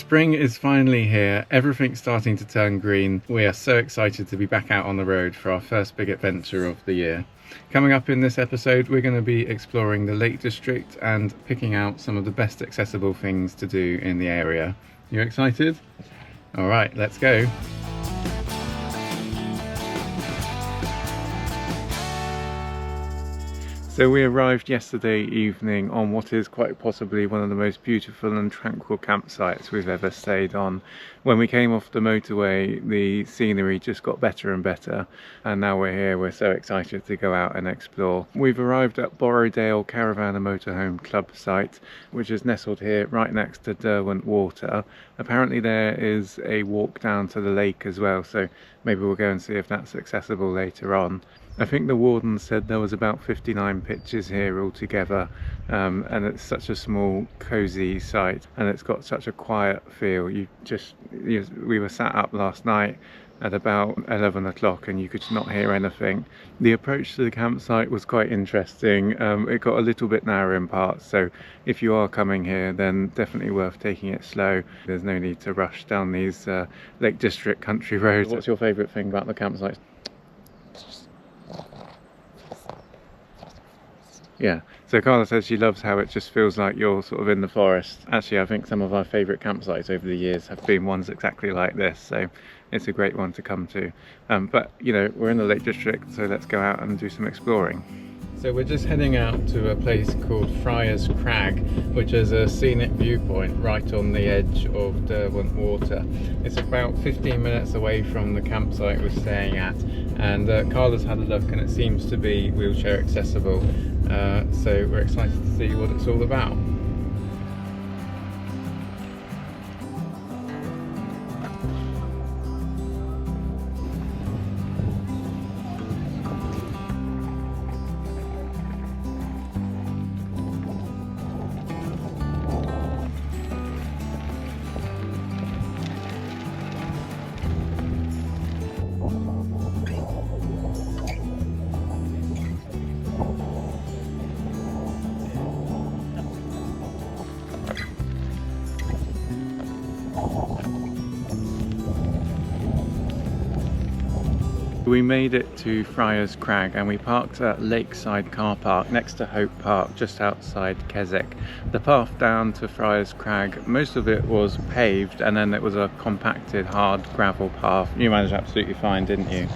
Spring is finally here, everything's starting to turn green. We are so excited to be back out on the road for our first big adventure of the year. Coming up in this episode, we're going to be exploring the Lake District and picking out some of the best accessible things to do in the area. You excited? Alright, let's go. So we arrived yesterday evening on what is quite possibly one of the most beautiful and tranquil campsites we've ever stayed on. When we came off the motorway, the scenery just got better and better, and now we're here. We're so excited to go out and explore. We've arrived at Borrowdale Caravan and Motorhome Club site, which is nestled here right next to Derwent Water. Apparently there is a walk down to the lake as well, so maybe we'll go and see if that's accessible later on. I think the warden said there was about 59 pitches here altogether, and it's such a small, cosy site, and it's got such a quiet feel. We were sat up last night at about 11 o'clock and you could not hear anything. The approach to the campsite was quite interesting. It got a little bit narrow in parts, so if you are coming here, then definitely worth taking it slow. There's no need to rush down these Lake District country roads. What's your favourite thing about the campsite? Yeah, so Karla says she loves how it just feels like you're sort of in the forest. Actually, I think some of our favourite campsites over the years have been ones exactly like this, so it's a great one to come to. But, you know, we're in the Lake District, so let's go out and do some exploring. So we're just heading out to a place called Friar's Crag, which is a scenic viewpoint right on the edge of Derwent Water. It's about 15 minutes away from the campsite we're staying at, and Karla's had a look and it seems to be wheelchair accessible, so we're excited to see what it's all about. We made it to Friar's Crag and we parked at Lakeside Car Park next to Hope Park, just outside Keswick. The path down to Friar's Crag, most of it was paved, and then it was a compacted hard gravel path. You managed absolutely fine, didn't you?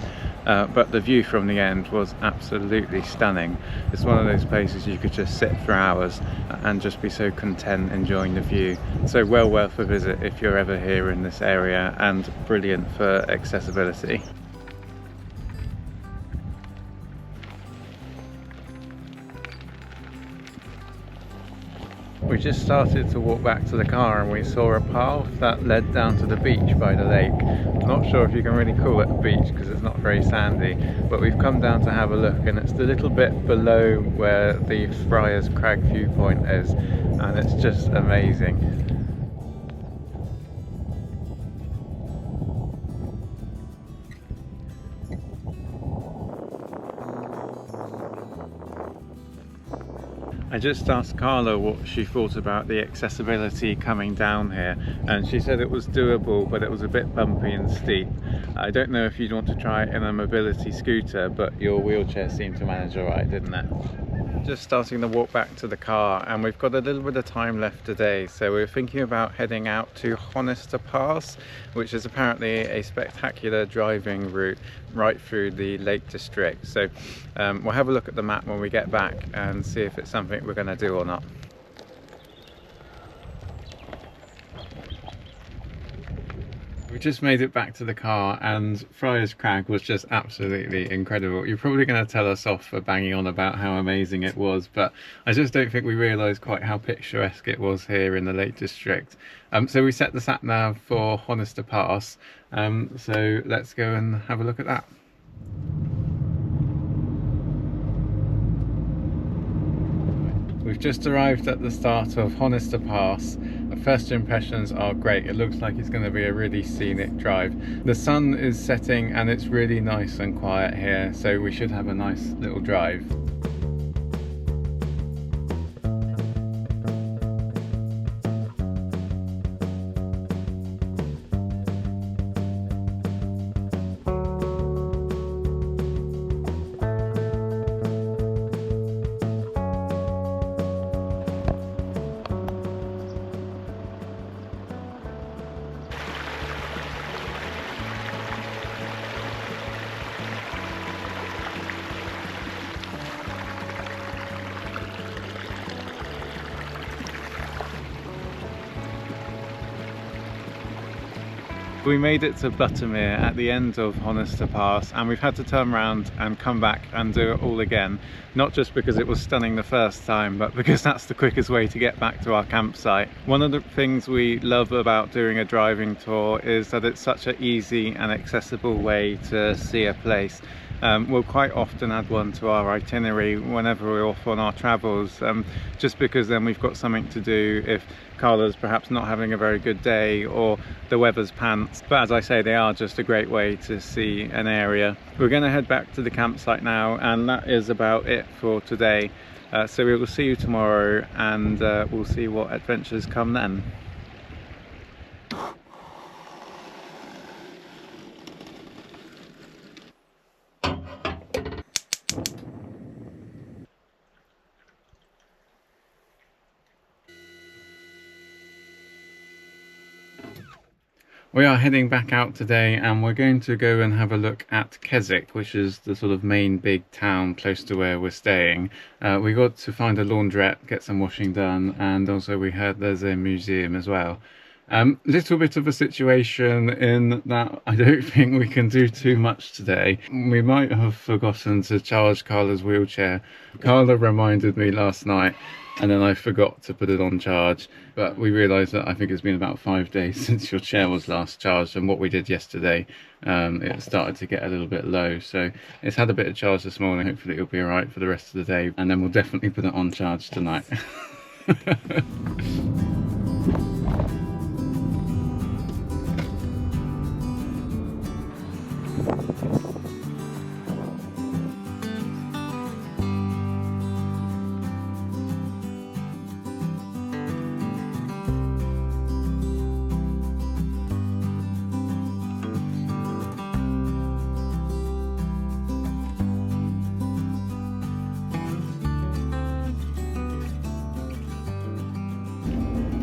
But the view from the end was absolutely stunning. It's one of those places you could just sit for hours and just be so content enjoying the view. So well worth a visit if you're ever here in this area, and brilliant for accessibility. We just started to walk back to the car and we saw a path that led down to the beach by the lake. I'm not sure if you can really call it a beach because it's not very sandy, but we've come down to have a look, and it's the little bit below where the Friar's Crag viewpoint is, and it's just amazing. I just asked Karla what she thought about the accessibility coming down here, and she said it was doable, but it was a bit bumpy and steep. I don't know if you'd want to try it in a mobility scooter, but your wheelchair seemed to manage alright, didn't it? Just starting the walk back to the car, and we've got a little bit of time left today, so we're thinking about heading out to Honister Pass, which is apparently a spectacular driving route right through the Lake District. So we'll have a look at the map when we get back and see if it's something we're going to do or not. We just made it back to the car, and Friar's Crag was just absolutely incredible. You're probably going to tell us off for banging on about how amazing it was, but I just don't think we realised quite how picturesque it was here in the Lake District. So we set the sat nav for Honister Pass, so let's go and have a look at that. We've just arrived at the start of Honister Pass. First impressions are great. It looks like it's going to be a really scenic drive. The sun is setting and it's really nice and quiet here, so we should have a nice little drive. We made it to Buttermere at the end of Honister Pass, and we've had to turn around and come back and do it all again. Not just because it was stunning the first time, but because that's the quickest way to get back to our campsite. One of the things we love about doing a driving tour is that it's such an easy and accessible way to see a place. We'll quite often add one to our itinerary whenever we're off on our travels, just because then we've got something to do if Karla's perhaps not having a very good day or the weather's pants. But as I say, they are just a great way to see an area. We're going to head back to the campsite now, and that is about it for today. So we will see you tomorrow, and we'll see what adventures come then. We are heading back out today, and we're going to go and have a look at Keswick, which is the sort of main big town close to where we're staying. We got to find a laundrette, get some washing done, and also we heard there's a museum as well. Little bit of a situation in that I don't think we can do too much today. We might have forgotten to charge Karla's wheelchair. Karla reminded me last night, and then I forgot to put it on charge, but we realised that I think it's been about 5 days since your chair was last charged, and what we did yesterday, it started to get a little bit low, so it's had a bit of charge this morning. Hopefully it'll be alright for the rest of the day, and then we'll definitely put it on charge tonight.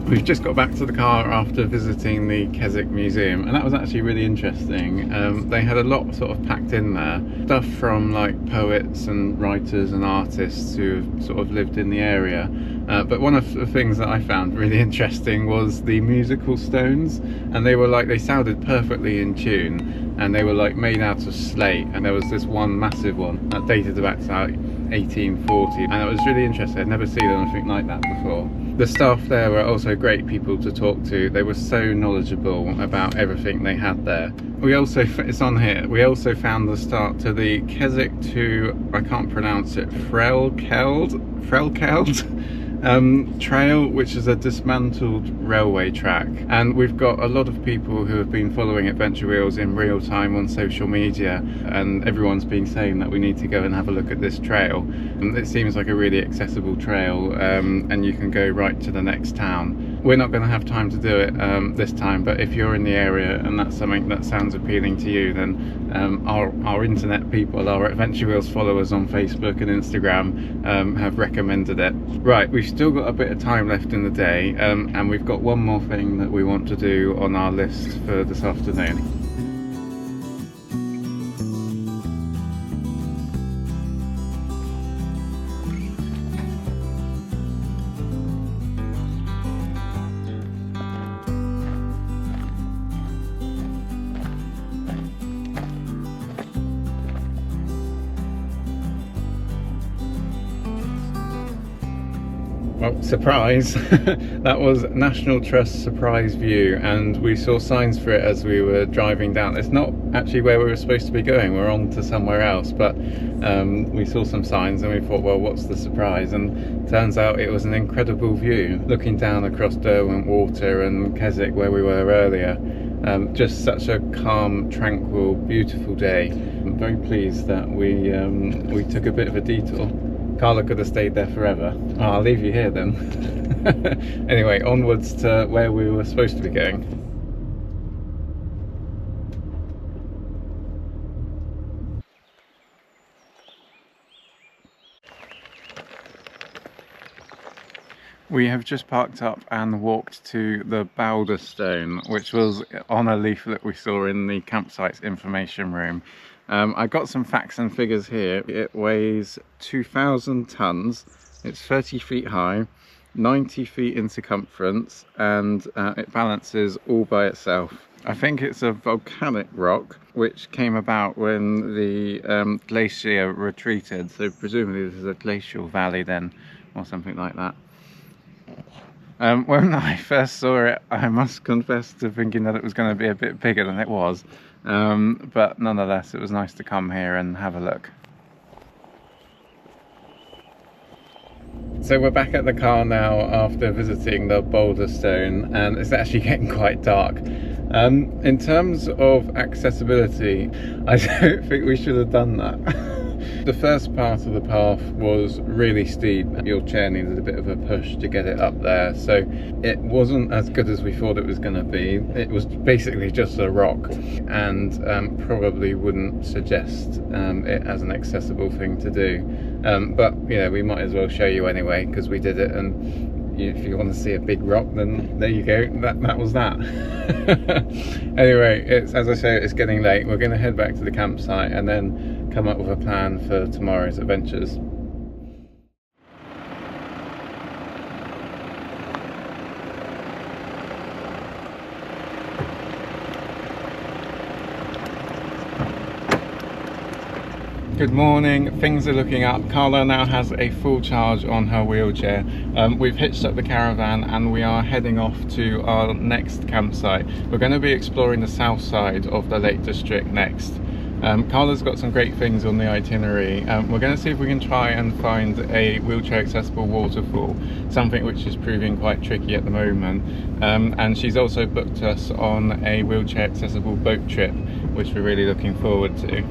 We've just got back to the car after visiting the Keswick Museum, and that was actually really interesting. They had a lot sort of packed in there, stuff from like poets and writers and artists who have sort of lived in the area. But one of the things that I found really interesting was the musical stones, and they sounded perfectly in tune, and they were like made out of slate, and there was this one massive one that dated back to like 1840, and it was really interesting. I'd never seen anything like that before. The staff there were also great people to talk to. They were so knowledgeable about everything they had there. We also, it's on here, we also found the start to the Keswick to, I can't pronounce it, Frelkeld trail, which is a dismantled railway track, and we've got a lot of people who have been following Adventure Wheels in real time on social media, and everyone's been saying that we need to go and have a look at this trail. And it seems like a really accessible trail, and you can go right to the next town. We're not going to have time to do it this time, but if you're in the area and that's something that sounds appealing to you, then our internet people, our Adventure Wheels followers on Facebook and Instagram have recommended it. Right, we've still got a bit of time left in the day, and we've got one more thing that we want to do on our list for this afternoon. Well, surprise! That was National Trust Surprise View, and we saw signs for it as we were driving down. It's not actually where we were supposed to be going, we're on to somewhere else, but we saw some signs and we thought, well, what's the surprise? And turns out it was an incredible view, looking down across Derwent Water and Keswick where we were earlier. Just such a calm, tranquil, beautiful day. I'm very pleased that we took a bit of a detour. Karla could have stayed there forever. Oh, I'll leave you here then. Anyway, onwards to where we were supposed to be going. We have just parked up and walked to the Boulder Stone, which was on a leaflet we saw in the campsite's information room. I got some facts and figures here. It weighs 2,000 tons, it's 30 feet high, 90 feet in circumference, and it balances all by itself. I think it's a volcanic rock which came about when the glacier retreated, so presumably this is a glacial valley then, or something like that. When I first saw it, I must confess to thinking that it was going to be a bit bigger than it was, but nonetheless it was nice to come here and have a look. So we're back at the car now after visiting the boulder stone, and it's actually getting quite dark. In terms of accessibility, I don't think we should have done that. The first part of the path was really steep. Your chair needed a bit of a push to get it up there, so it wasn't as good as we thought it was going to be. It was basically just a rock, and probably wouldn't suggest it as an accessible thing to do. But you know, we might as well show you anyway because we did it, and if you want to see a big rock, then there you go, that was that. Anyway, it's, as I say, it's getting late. We're going to head back to the campsite and then come up with a plan for tomorrow's adventures. Good morning, things are looking up. Karla now has a full charge on her wheelchair. We've hitched up the caravan and we are heading off to our next campsite. We're going to be exploring the south side of the Lake District next. Karla's got some great things on the itinerary. We're going to see if we can try and find a wheelchair accessible waterfall, something which is proving quite tricky at the moment. And she's also booked us on a wheelchair accessible boat trip, which we're really looking forward to.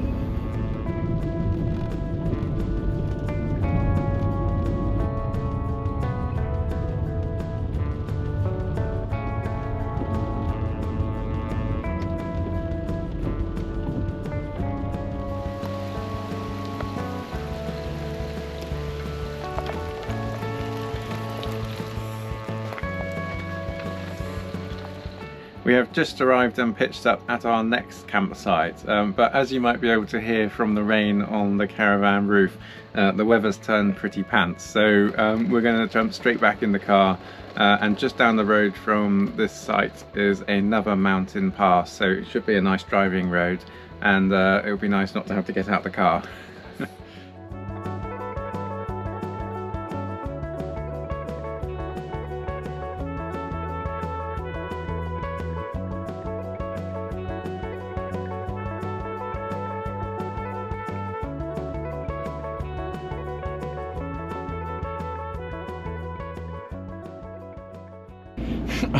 We have just arrived and pitched up at our next campsite, but as you might be able to hear from the rain on the caravan roof, the weather's turned pretty pants, so we're going to jump straight back in the car, and just down the road from this site is another mountain pass, so it should be a nice driving road, and it would be nice not to have to get out the car.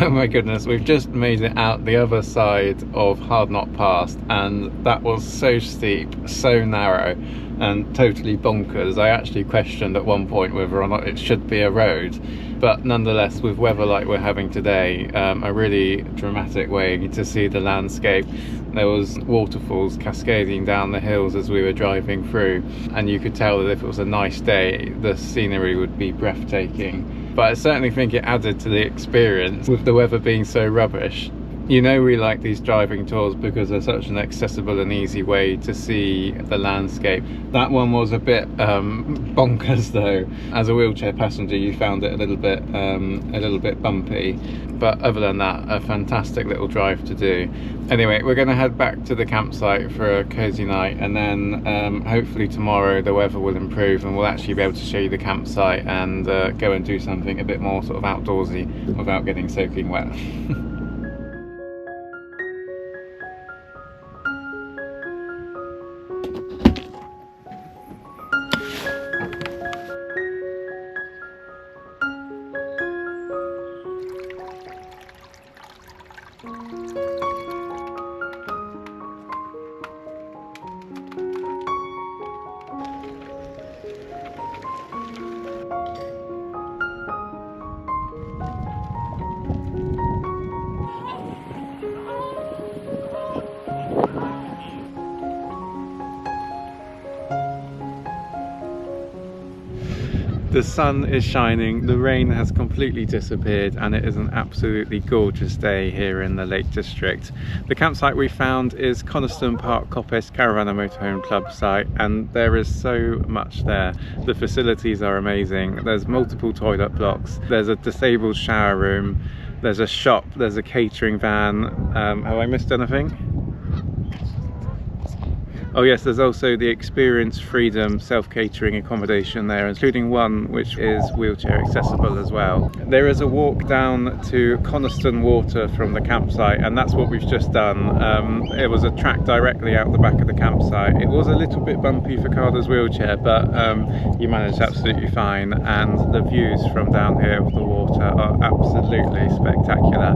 Oh my goodness, we've just made it out the other side of Hard Knot Pass, and that was so steep, so narrow and totally bonkers. I actually questioned at one point whether or not it should be a road, but nonetheless, with weather like we're having today, a really dramatic way to see the landscape. There was waterfalls cascading down the hills as we were driving through, and you could tell that if it was a nice day, the scenery would be breathtaking. But I certainly think it added to the experience with the weather being so rubbish. You know, we like these driving tours because they're such an accessible and easy way to see the landscape. That one was a bit bonkers though. As a wheelchair passenger, you found it a little bit bumpy, but other than that, a fantastic little drive to do. Anyway, we're going to head back to the campsite for a cozy night, and then hopefully tomorrow the weather will improve and we'll actually be able to show you the campsite and go and do something a bit more sort of outdoorsy without getting soaking wet. The sun is shining, the rain has completely disappeared, and it is an absolutely gorgeous day here in the Lake District. The campsite we found is Coniston Park Coppice Caravan and Motorhome Club site, and there is so much there. The facilities are amazing. There's multiple toilet blocks, there's a disabled shower room, there's a shop, there's a catering van. Have I missed anything? Oh yes, there's also the Experience Freedom self-catering accommodation there, including one which is wheelchair accessible as well. There is a walk down to Coniston Water from the campsite, and that's what we've just done. It was a track directly out the back of the campsite. It was a little bit bumpy for Karla's wheelchair, but you managed absolutely fine, and the views from down here of the water are absolutely spectacular.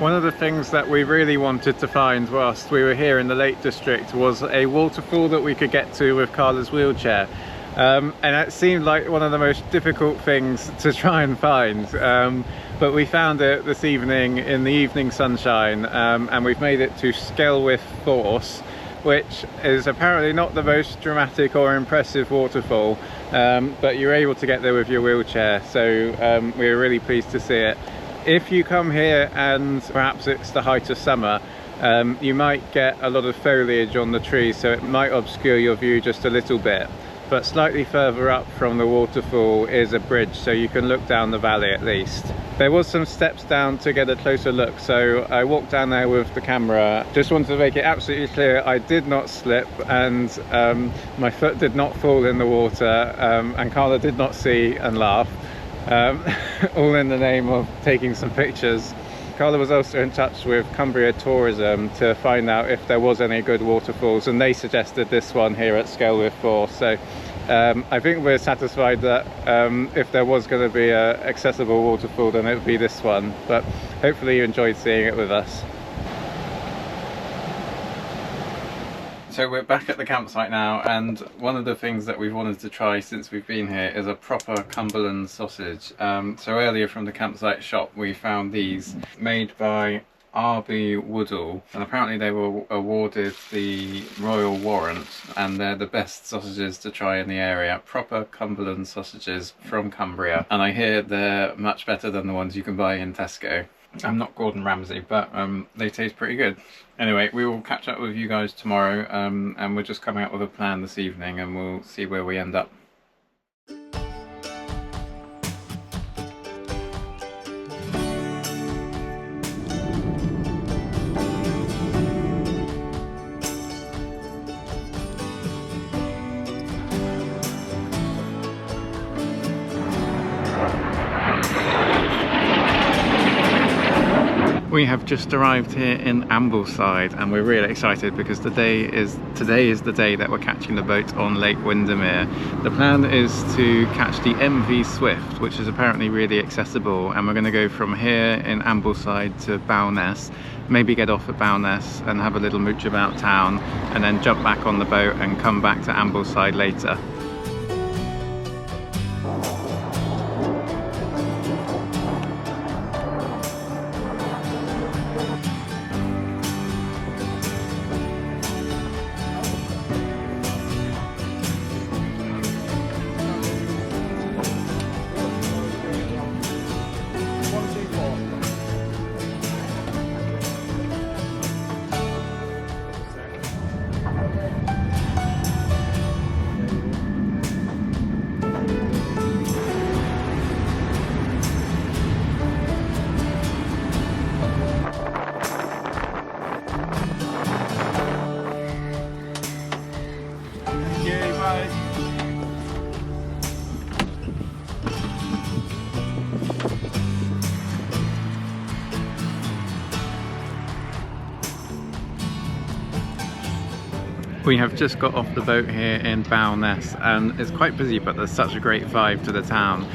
One of the things that we really wanted to find whilst we were here in the Lake District was a waterfall that we could get to with Karla's wheelchair. And it seemed like one of the most difficult things to try and find. But we found it this evening in the evening sunshine, and we've made it to Skelwith Force, which is apparently not the most dramatic or impressive waterfall, but you're able to get there with your wheelchair, so we're really pleased to see it. If you come here and perhaps it's the height of summer, you might get a lot of foliage on the trees, so it might obscure your view just a little bit. But slightly further up from the waterfall is a bridge, so you can look down the valley at least. There was some steps down to get a closer look, so I walked down there with the camera. Just wanted to make it absolutely clear I did not slip, and my foot did not fall in the water, and Karla did not see and laugh. All in the name of taking some pictures. Karla was also in touch with Cumbria Tourism to find out if there was any good waterfalls, and they suggested this one here at Skelwith Force. So I think we're satisfied that if there was going to be an accessible waterfall, then it would be this one. But hopefully you enjoyed seeing it with us. So we're back at the campsite now, and one of the things that we've wanted to try since we've been here is a proper Cumberland sausage. So earlier from the campsite shop we found these made by R.B. Woodall, and apparently they were awarded the Royal Warrant, and they're the best sausages to try in the area. Proper Cumberland sausages from Cumbria, and I hear they're much better than the ones you can buy in Tesco. I'm not Gordon Ramsay, but they taste pretty good. Anyway, we will catch up with you guys tomorrow, and we're just coming up with a plan this evening, and we'll see where we end up. We have just arrived here in Ambleside, and we're really excited because today is the day that we're catching the boat on Lake Windermere. The plan is to catch the MV Swift, which is apparently really accessible, and we're going to go from here in Ambleside to Bowness, maybe get off at Bowness and have a little mooch about town, and then jump back on the boat and come back to Ambleside later. We have just got off the boat here in Bowness, and it's quite busy, but there's such a great vibe to the town.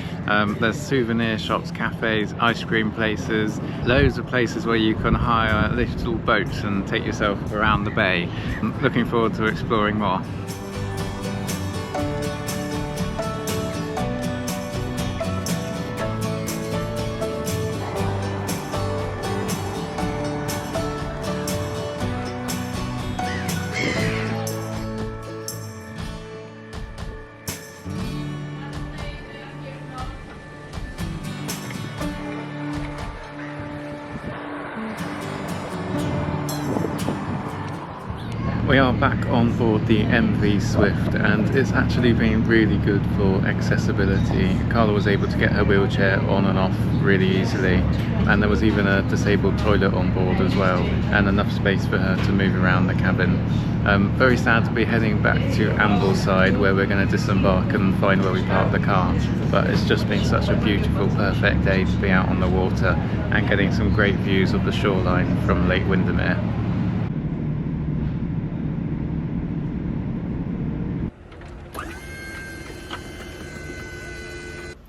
There's souvenir shops, cafes, ice cream places, loads of places where you can hire little boats and take yourself around the bay. I'm looking forward to exploring more. We are back on board the MV Swift, and it's actually been really good for accessibility. Karla was able to get her wheelchair on and off really easily, and there was even a disabled toilet on board as well, and enough space for her to move around the cabin. Very sad to be heading back to Ambleside, where we're going to disembark and find where we park the car, but it's just been such a beautiful, perfect day to be out on the water and getting some great views of the shoreline from Lake Windermere.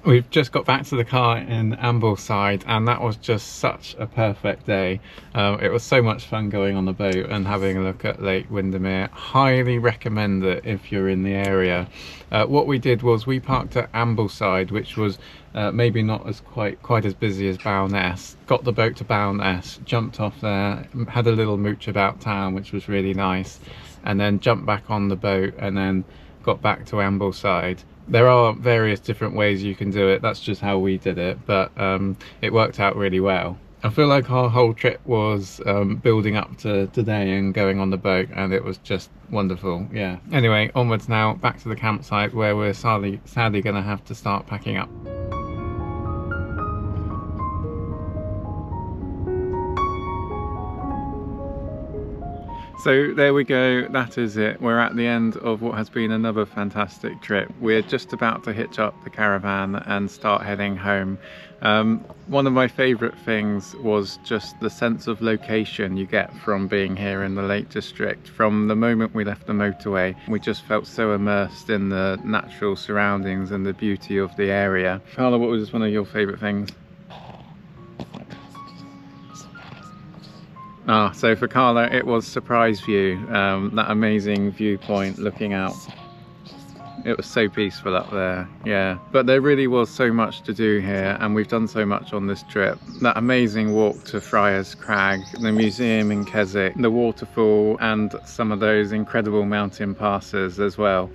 We've just got back to the car in Ambleside, and that was just such a perfect day. It was so much fun going on the boat and having a look at Lake Windermere. Highly recommend it if you're in the area. What we did was we parked at Ambleside, which was maybe not as quite as busy as Bowness. Got the boat to Bowness, jumped off there, had a little mooch about town, which was really nice, and then jumped back on the boat and then got back to Ambleside. There are various different ways you can do it, that's just how we did it, but it worked out really well. I feel like our whole trip was building up to today and going on the boat, and it was just wonderful, yeah. Anyway, onwards now, back to the campsite where we're sadly going to have to start packing up. So there we go, that is it. We're at the end of what has been another fantastic trip. We're just about to hitch up the caravan and start heading home. One of my favourite things was just the sense of location you get from being here in the Lake District. From the moment we left the motorway, we just felt so immersed in the natural surroundings and the beauty of the area. Karla, what was one of your favourite things? So for Karla it was Surprise View, that amazing viewpoint looking out. It was so peaceful up there, yeah. But there really was so much to do here, and we've done so much on this trip. That amazing walk to Friar's Crag, the museum in Keswick, the waterfall, and some of those incredible mountain passes as well.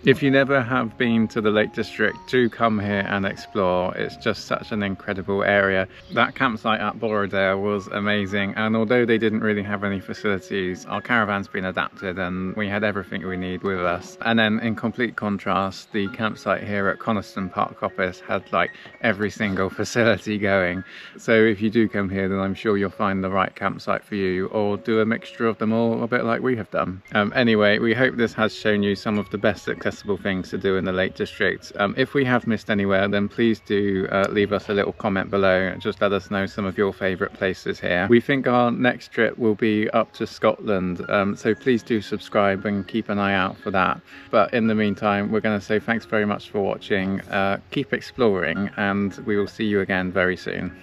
If you never have been to the Lake District, do come here and explore. It's just such an incredible area. That campsite at Borrowdale was amazing, and although they didn't really have any facilities, our caravan's been adapted and we had everything we need with us. And then in complete contrast, the campsite here at Coniston Park Office had like every single facility going. So if you do come here, then I'm sure you'll find the right campsite for you, or do a mixture of them all, a bit like we have done. Anyway, we hope this has shown you some of the best accessible things to do in the Lake District. If we have missed anywhere, then please do leave us a little comment below. Just let us know some of your favourite places here. We think our next trip will be up to Scotland, so please do subscribe and keep an eye out for that. But in the meantime, we're going to say thanks very much for watching. Keep exploring, and we will see you again very soon.